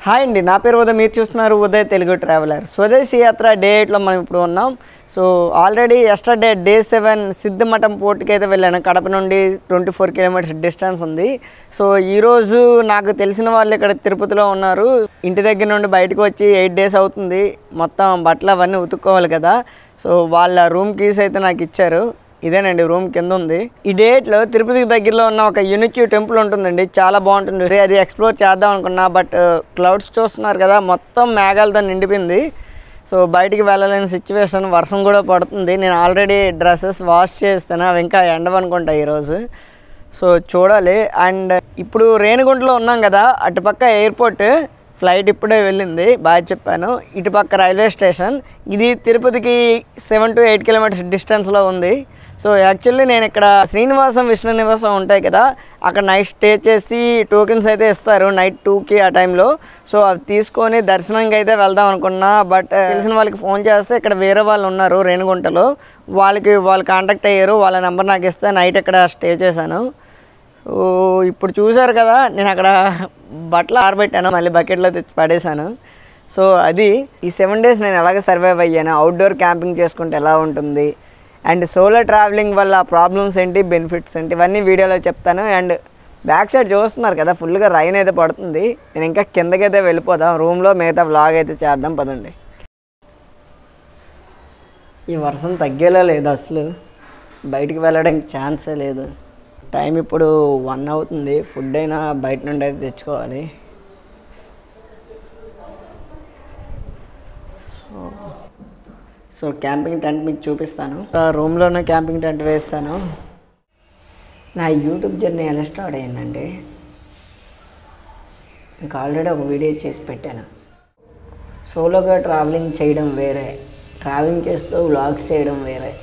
Hi అండి, నా పేరు ఉదయ్. మీరు చూస్తున్నారు ఉదయ్ తెలుగు ట్రావెలర్. స్వదేశీ యాత్ర డే 8లో మనం ఇప్పుడు ఉన్నాం. సో ఆల్రెడీ ఎస్టర్డే డే 7 సిద్ధమఠం పోర్టుకి అయితే వెళ్ళాను. కడప నుండి 24 కిలోమీటర్స్ డిస్టెన్స్ ఉంది. సో ఈరోజు నాకు తెలిసిన వాళ్ళు ఇక్కడ తిరుపతిలో ఉన్నారు. ఇంటి దగ్గర నుండి బయటకు వచ్చి 8 days అవుతుంది. మొత్తం బట్టలు అవన్నీ ఉతుక్కోవాలి కదా. సో వాళ్ళ రూమ్ కీస్ అయితే నాకు ఇచ్చారు. ఇదేనండి రూమ్ కింద ఉంది. ఈ డేట్లో తిరుపతికి దగ్గరలో ఉన్న ఒక యూనిక్ టెంపుల్ ఉంటుందండి, చాలా బాగుంటుంది. అది ఎక్స్ప్లోర్ చేద్దాం అనుకున్నా, బట్ క్లౌడ్స్ చూస్తున్నారు కదా, మొత్తం మేఘాలతో నిండిపోయింది. సో బయటికి వెళ్ళలేని సిచ్యువేషన్, వర్షం కూడా పడుతుంది. నేను ఆల్రెడీ డ్రెస్సెస్ వాష్ చేస్తాను, అవి ఇంకా ఎండవనుకుంటా ఈరోజు. సో చూడాలి. అండ్ ఇప్పుడు రేణిగుంటలో ఉన్నాం కదా, అటుపక్క ఎయిర్పోర్ట్, ఫ్లైట్ ఇప్పుడే వెళ్ళింది, బాగా చెప్పాను. ఇటుపక్క రైల్వే స్టేషన్. ఇది తిరుపతికి 7 to 8 కిలోమీటర్స్ డిస్టెన్స్లో ఉంది. సో యాక్చువల్లీ నేను ఇక్కడ శ్రీనివాసం విష్ణు నివాసం ఉంటాయి కదా, అక్కడ నైట్ స్టే చేసి టోకెన్స్ అయితే ఇస్తారు నైట్ 2కి ఆ టైంలో. సో అవి తీసుకొని దర్శనంకి అయితే వెళ్దాం అనుకున్నా, బట్ తెలిసిన వాళ్ళకి ఫోన్ చేస్తే ఇక్కడ వేరే వాళ్ళు ఉన్నారు రేణిగుంటలో, వాళ్ళు కాంటాక్ట్ అయ్యారు. వాళ్ళ నెంబర్ నాకు ఇస్తే నైట్ ఇక్కడ స్టే చేశాను. సో ఇప్పుడు చూసారు కదా, నేను అక్కడ బట్టలు ఆరబెట్టాను, మళ్ళీ బకెట్లో తెచ్చి పడేశాను. సో అది ఈ 7 days నేను ఎలాగ సర్వైవ్ అయ్యాను, అవుట్డోర్ క్యాంపింగ్ చేసుకుంటే ఎలా ఉంటుంది, అండ్ సోలో ట్రావెలింగ్ వల్ల ప్రాబ్లమ్స్ ఏంటి, బెనిఫిట్స్ ఏంటి, ఇవన్నీ వీడియోలో చెప్తాను. అండ్ బ్యాక్ సైడ్ చూస్తున్నారు కదా, ఫుల్గా రైన్ అయితే పడుతుంది. నేను ఇంకా కిందకైతే వెళ్ళిపోదాం, రూమ్లో మిగతా వ్లాగ్ అయితే చేద్దాం పదండి. ఈ వర్షం తగ్గేలా లేదు, అసలు బయటికి వెళ్ళడానికి ఛాన్సే లేదు. టైం ఇప్పుడు 1 అవుతుంది. ఫుడ్ అయినా బయట నుండి అయితే తెచ్చుకోవాలి. సో క్యాంపింగ్ టెంట్ మీకు చూపిస్తాను. రూమ్లోనే క్యాంపింగ్ టెంట్ వేస్తాను. నా యూట్యూబ్ జర్నీ ఎలా స్టార్ట్ అయ్యిందండి, ఇంకా ఆల్రెడీ ఒక వీడియో చేసి పెట్టాను. సోలోగా ట్రావెలింగ్ చేయడం వేరే, ట్రావెలింగ్ చేస్తూ వ్లాగ్స్ చేయడం వేరే.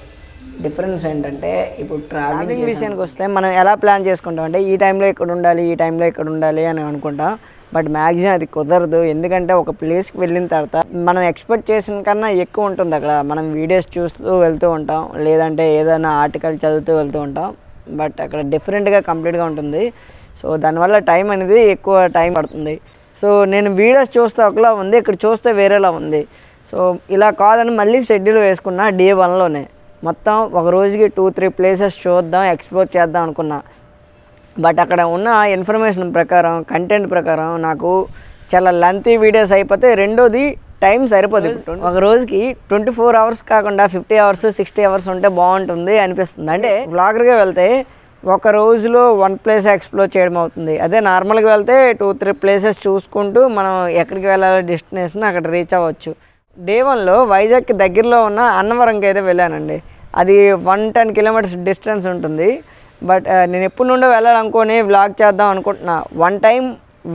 డిఫరెన్స్ ఏంటంటే, ఇప్పుడు ట్రావెలింగ్ విషయానికి వస్తే మనం ఎలా ప్లాన్ చేసుకుంటాం అంటే, ఈ టైంలో ఇక్కడ ఉండాలి, ఈ టైంలో ఇక్కడ ఉండాలి అని అనుకుంటాం. బట్ మ్యాక్సిమం అది కుదరదు. ఎందుకంటే ఒక ప్లేస్కి వెళ్ళిన తర్వాత మనం ఎక్స్పెక్ట్ చేసిన కన్నా ఎక్కువ ఉంటుంది అక్కడ. మనం వీడియోస్ చూస్తూ వెళ్తూ ఉంటాం, లేదంటే ఏదైనా ఆర్టికల్ చదువుతూ వెళ్తూ ఉంటాం. బట్ అక్కడ డిఫరెంట్గా కంప్లీట్గా ఉంటుంది. సో దానివల్ల టైం అనేది ఎక్కువ టైం పడుతుంది. సో నేను వీడియోస్ చూస్తే ఒకలా ఉంది, ఇక్కడ చూస్తే వేరేలా ఉంది. సో ఇలా కాదని మళ్ళీ షెడ్యూల్ వేసుకున్నా డే 1లోనే. మొత్తం ఒక రోజుకి 2-3 ప్లేసెస్ చూద్దాం, ఎక్స్ప్లోర్ చేద్దాం అనుకున్నా. బట్ అక్కడ ఉన్న ఇన్ఫర్మేషన్ ప్రకారం, కంటెంట్ ప్రకారం నాకు చాలా లెంతీ వీడియోస్ అయిపోతే, రెండోది టైం సరిపోదు. ఒక రోజుకి 24 hours కాకుండా 50 hours 60 hours ఉంటే బాగుంటుంది అనిపిస్తుంది. అంటే వ్లాగర్గా వెళ్తే ఒక రోజులో 1 place ఎక్స్ప్లోర్ చేయడం అవుతుంది. అదే నార్మల్గా వెళ్తే 2-3 places చూసుకుంటూ మనం ఎక్కడికి వెళ్ళాలో డెస్టినేషన్ అక్కడ రీచ్ అవ్వచ్చు. డే 1లో వైజాగ్కి దగ్గరలో ఉన్న అన్నవరంకి అయితే వెళ్ళానండి. అది 110 kilometers డిస్టెన్స్ ఉంటుంది. బట్ నేను ఎప్పటి నుండో వెళ్ళాలనుకొని వ్లాగ్ చేద్దాం అనుకుంటున్నా. 1 time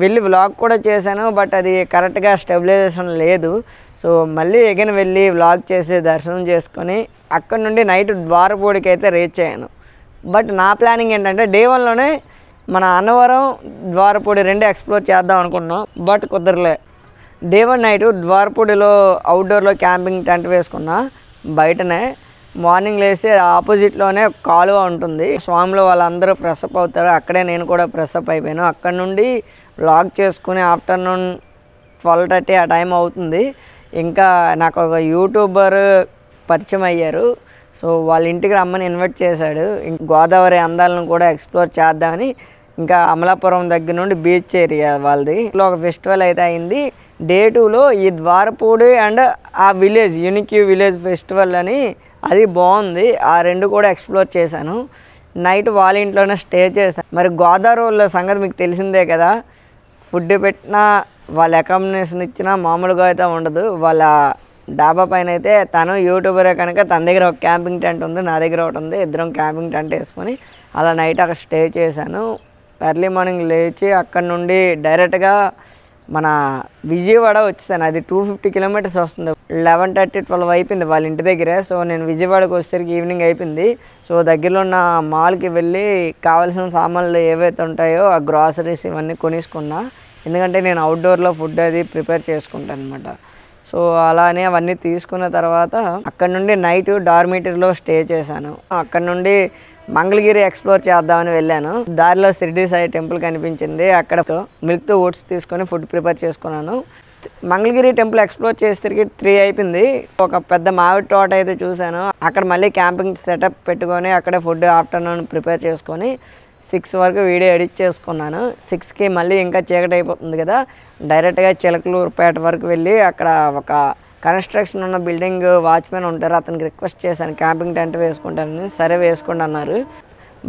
వెళ్ళి వ్లాగ్ కూడా చేశాను, బట్ అది కరెక్ట్గా స్టెబిలైజేషన్ లేదు. సో మళ్ళీ అగైన్ వెళ్ళి వ్లాగ్ చేసి దర్శనం చేసుకొని అక్కడ నుండి నైట్ ద్వారపూడికి అయితే రీచ్ అయ్యాను. బట్ నా ప్లానింగ్ ఏంటంటే, డే 1లోనే మన అన్నవరం ద్వారపూడి 2 ఎక్స్ప్లోర్ చేద్దాం అనుకున్నాం, బట్ కుదరలే. డే 1 నైట్ ద్వారపూడిలో అవుట్డోర్లో క్యాంపింగ్ టెంట్ వేసుకున్నా. బయటనే మార్నింగ్ లేసి ఆపోజిట్లోనే కాలువ ఉంటుంది, స్వామిలో వాళ్ళందరూ ఫ్రెషప్ అవుతారు. అక్కడే నేను కూడా ఫ్రెషప్ అయిపోయాను. అక్కడ నుండి వ్లాగ్ చేసుకుని ఆఫ్టర్నూన్ 12:30 ఆ టైం అవుతుంది. ఇంకా నాకు ఒక యూట్యూబర్ పరిచయం అయ్యారు. సో వాళ్ళ ఇంటికి రమ్మని ఇన్వైట్ చేశాడు. గోదావరి అందాలను కూడా ఎక్స్ప్లోర్ చేద్దామని. ఇంకా అమలాపురం దగ్గర నుండి బీచ్ ఏరియా వాళ్ళది. ఒక ఫెస్టివల్ అయితే అయింది. డే 2లో ఈ ద్వారపూడి అండ్ ఆ విలేజ్, యూనిక్ విలేజ్ ఫెస్టివల్ అని, అది బాగుంది. ఆ 2 కూడా ఎక్స్ప్లోర్ చేశాను. నైట్ వాళ్ళ ఇంట్లోనే స్టే చేశాను. మరి గోదావరి వాళ్ళ సంగతి మీకు తెలిసిందే కదా, ఫుడ్ పెట్టినా వాళ్ళ అకామిడేషన్ ఇచ్చినా మామూలుగా అయితే ఉండదు. వాళ్ళ డాబా పైన అయితే తను యూట్యూబరే కనుక తన దగ్గర ఒక క్యాంపింగ్ టెంట్ ఉంది, నా దగ్గర ఒకటి ఉంది. ఇద్దరం క్యాంపింగ్ టెంట్ వేసుకొని అలా నైట్ అక్కడ స్టే చేశాను. ఎర్లీ మార్నింగ్ లేచి అక్కడ నుండి డైరెక్ట్గా మన విజయవాడ వచ్చేసాను. అది 250 kilometers వస్తుంది. 11:30-12 అయిపోయింది వాళ్ళ ఇంటి దగ్గరే. సో నేను విజయవాడకు వచ్చేసరికి ఈవినింగ్ అయిపోయింది. సో దగ్గరలో ఉన్న మాల్కి వెళ్ళి కావాల్సిన సామాన్లు ఏవైతే ఉంటాయో ఆ గ్రాసరీస్ ఇవన్నీ కొనేసుకున్నా. ఎందుకంటే నేను అవుట్డోర్లో ఫుడ్ అది ప్రిపేర్ చేసుకుంటాను అనమాట. సో అలానే అవన్నీ తీసుకున్న తర్వాత అక్కడ నుండి నైట్ డార్మిటరీలో స్టే చేశాను. అక్కడ నుండి మంగళగిరి ఎక్స్ప్లోర్ చేద్దామని వెళ్ళాను. దారిలో షిరిడి సాయి టెంపుల్ కనిపించింది. అక్కడ మిల్క్తో ఓట్స్ తీసుకొని ఫుడ్ ప్రిపేర్ చేసుకున్నాను. మంగళగిరి టెంపుల్ ఎక్స్ప్లోర్ చేసేసరికి 3 అయిపోయింది. ఒక పెద్ద మామిడి తోట అయితే చూశాను. అక్కడ మళ్ళీ క్యాంపింగ్ సెటప్ పెట్టుకొని అక్కడే ఫుడ్ ఆఫ్టర్నూన్ ప్రిపేర్ చేసుకొని 6 వరకు వీడియో ఎడిట్ చేసుకున్నాను. 6కి మళ్ళీ ఇంకా చీకటి అయిపోతుంది కదా, డైరెక్ట్గా చిలకలూరుపేట వరకు వెళ్ళి అక్కడ ఒక కన్స్ట్రక్షన్ ఉన్న బిల్డింగ్ వాచ్మెన్ ఉంటారు, అతనికి రిక్వెస్ట్ చేశాను క్యాంపింగ్ టెంట్ వేసుకుంటానని. సరే వేసుకోండి అన్నారు.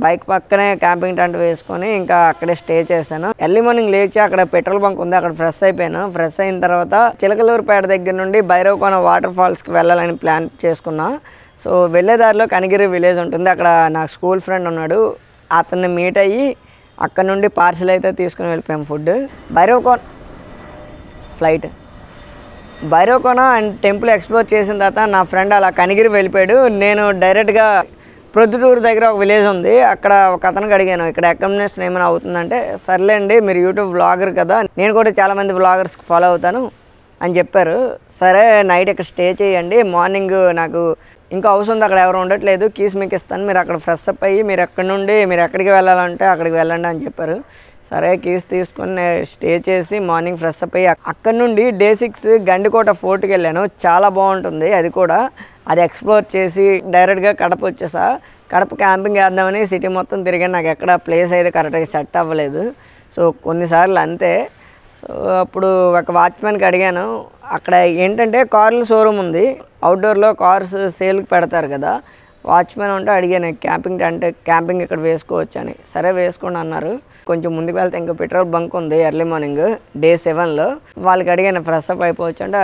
బైక్ పక్కనే క్యాంపింగ్ టెంట్ వేసుకొని ఇంకా అక్కడే స్టే చేశాను. ఎర్లీ మార్నింగ్ లేచి అక్కడ పెట్రోల్ బంక్ ఉంది, అక్కడ ఫ్రెష్ అయిపోయాను. ఫ్రెష్ అయిన తర్వాత చిలకలూరుపేట దగ్గర నుండి భైరవకోన వాటర్ ఫాల్స్కి వెళ్ళాలని ప్లాన్ చేసుకున్నా. సో వెళ్ళేదారిలో కనిగిరి విలేజ్ ఉంటుంది, అక్కడ నాకు స్కూల్ ఫ్రెండ్ ఉన్నాడు, అతన్ని మీట్ అయ్యి అక్కడ నుండి పార్సిల్ అయితే తీసుకుని వెళ్ళిపోయాం food. Bhairavakona and temple explore చేసిన తర్వాత నా ఫ్రెండ్ అలా కనిగిరి వెళ్ళిపోయాడు. నేను డైరెక్ట్గా ప్రొద్దుటూరు దగ్గర ఒక విలేజ్ ఉంది, అక్కడ ఒక అతనికి అడిగాను ఇక్కడ అకామిడేషన్ ఏమైనా అవుతుందంటే, సర్లేండి మీరు యూట్యూబ్ వ్లాగర్ కదా, నేను కూడా చాలామంది వ్లాగర్స్కి ఫాలో అవుతాను అని చెప్పారు. సరే నైట్ ఇక్కడ స్టే చేయండి, మార్నింగ్ నాకు ఇంకా హౌస్ ఉంది అక్కడ ఎవరు ఉండట్లేదు, కీస్ మీకు ఇస్తాను, మీరు అక్కడ ఫ్రెష్ అప్ అయ్యి మీరు ఎక్కడి నుండి మీరు ఎక్కడికి వెళ్ళాలంటే అక్కడికి వెళ్ళండి అని చెప్పారు. సరే కీస్ తీసుకొని స్టే చేసి మార్నింగ్ ఫ్రెష్ అప్ అయ్యి అక్కడ నుండి డే 6 గండికోట ఫోర్ట్కి వెళ్ళాను. చాలా బాగుంటుంది అది కూడా. అది ఎక్స్ప్లోర్ చేసి డైరెక్ట్గా కడప వచ్చేసా. కడప క్యాంపింగ్ వేద్దామని సిటీ మొత్తం తిరిగాను, నాకు ఎక్కడ ప్లేస్ అయితే కరెక్ట్గా సెట్ అవ్వలేదు. సో కొన్నిసార్లు అంతే. సో అప్పుడు ఒక వాచ్మెన్కి అడిగాను, అక్కడ ఏంటంటే కార్ల షోరూమ్ ఉంది, అవుట్డోర్లో కార్స్ సేల్కి పెడతారు కదా, వాచ్మెన్ ఉంటే అడిగాను క్యాంపింగ్ ఇక్కడ వేసుకోవచ్చు అని. సరే వేసుకోండి అన్నారు. కొంచెం ముందుకు వెళ్తే ఇంకా పెట్రోల్ బంక్ ఉంది ఎర్లీ మార్నింగ్ డే 7లో. వాళ్ళకి అడిగాను ఫ్రెష్ అప్ అయిపోవచ్చు అంటే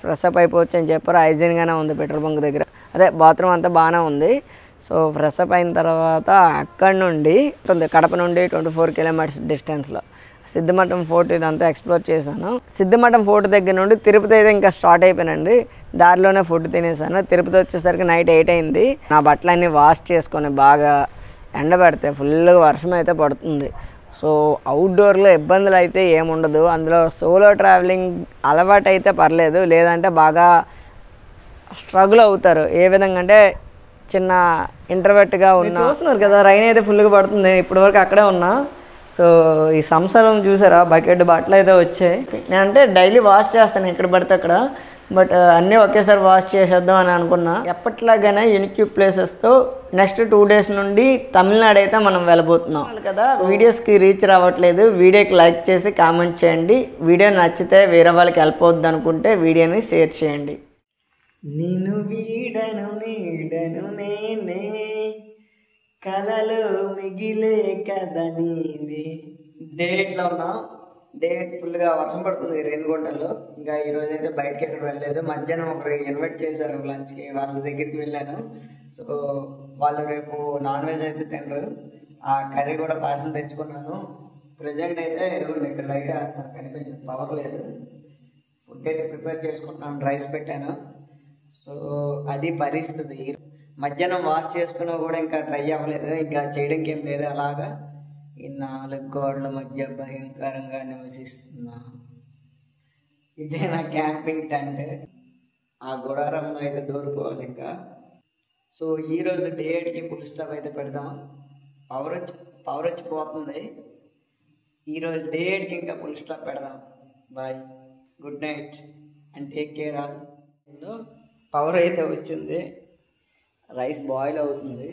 ఫ్రెష్ అప్ అయిపోవచ్చు అని చెప్పారు. హైజీన్గానే ఉంది పెట్రోల్ బంక్ దగ్గర, అదే బాత్రూమ్ అంతా బాగానే ఉంది. సో ఫ్రెష్ అప్ అయిన తర్వాత అక్కడ నుండి కడప నుండి 24 కిలోమీటర్స్ డిస్టెన్స్లో సిద్ధమఠం ఫోర్ట్ ఇదంతా ఎక్స్ప్లోర్ చేశాను. సిద్ధమఠం ఫోర్ట్ దగ్గర నుండి తిరుపతి అయితే ఇంకా స్టార్ట్ అయిపోయానండి. దారిలోనే ఫుడ్ తినేసాను. తిరుపతి వచ్చేసరికి నైట్ 8 అయింది. నా బట్టలన్నీ వాష్ చేసుకొని బాగా ఎండబెడితే ఫుల్గా వర్షం అయితే పడుతుంది. సో అవుట్డోర్లో ఇబ్బందులు అయితే ఏముండదు. అందులో సోలో ట్రావెలింగ్ అలవాటు అయితే పర్లేదు, లేదంటే బాగా స్ట్రగుల్ అవుతారు. ఏ విధంగా అంటే చిన్న ఇంటర్వెట్గా ఉన్నా చూస్తున్నారు కదా, రైన్ అయితే ఫుల్గా పడుతుంది. ఇప్పటివరకు అక్కడే ఉన్నా. సో ఈ సంవత్సరం చూసారా బకెట్ బట్టలు అయితే వచ్చాయి. నేనంటే డైలీ వాష్ చేస్తాను ఎక్కడ పడితే అక్కడ, బట్ అన్నీ ఒకేసారి వాష్ చేసేద్దాం అని అనుకున్నా. ఎప్పట్లాగానే యూనిక్ ప్లేసెస్తో నెక్స్ట్ 2 days నుండి తమిళనాడు అయితే మనం వెళ్ళబోతున్నాం కదా. వీడియోస్కి రీచ్ రావట్లేదు, వీడియోకి లైక్ చేసి కామెంట్ చేయండి. వీడియో నచ్చితే వేరే వాళ్ళకి హెల్ప్ అవుద్ది అనుకుంటే వీడియోని షేర్ చేయండి. నేను వీడను నీడను నేనే, కలలో మిగిలే కథ నీది. డేట్లో ఉన్నా, డేట్ ఫుల్గా వర్షం పడుతుంది రెయిన్ కోటల్లో. ఇంకా ఈరోజు అయితే బయటకి ఎక్కడ వెళ్ళలేదు. మధ్యాహ్నం ఒకరు ఇన్వైట్ చేశారు లంచ్కి, వాళ్ళ దగ్గరికి వెళ్ళాను. సో వాళ్ళు రేపు నాన్ వెజ్ అయితే తినరు, ఆ కర్రీ కూడా పార్సల్ తెచ్చుకున్నాను. ప్రజెంట్ అయితే ఇక్కడ లైట్ వేస్తాను, కనిపించదు, పవర్ లేదు. ఫుడ్ అయితే ప్రిపేర్ చేసుకుంటున్నాను, రైస్ పెట్టాను. సో అది పరిస్థితి. మధ్యాహ్నం వాష్ చేసుకున్నా కూడా ఇంకా ట్రై అవ్వలేదు, ఇంకా చేయడానికి ఏం లేదు. అలాగా ఈ 4 గోడల మధ్య భయంకరంగా నివసిస్తున్నా. ఇదే నా క్యాంపింగ్ టెంట్. ఆ గుడారంలో అయితే దూరిపోవాలి ఇంకా. సో ఈరోజు డే 8కి ఫుల్ స్టాప్ అయితే పెడదాం. పవర్ వచ్చి పోతుంది. ఈరోజు డే 8కి ఇంకా ఫుల్ స్టాప్ పెడదాం. Bye, good night and take care all. Power అయితే వచ్చింది, రైస్ బాయిల్ అవుతుంది.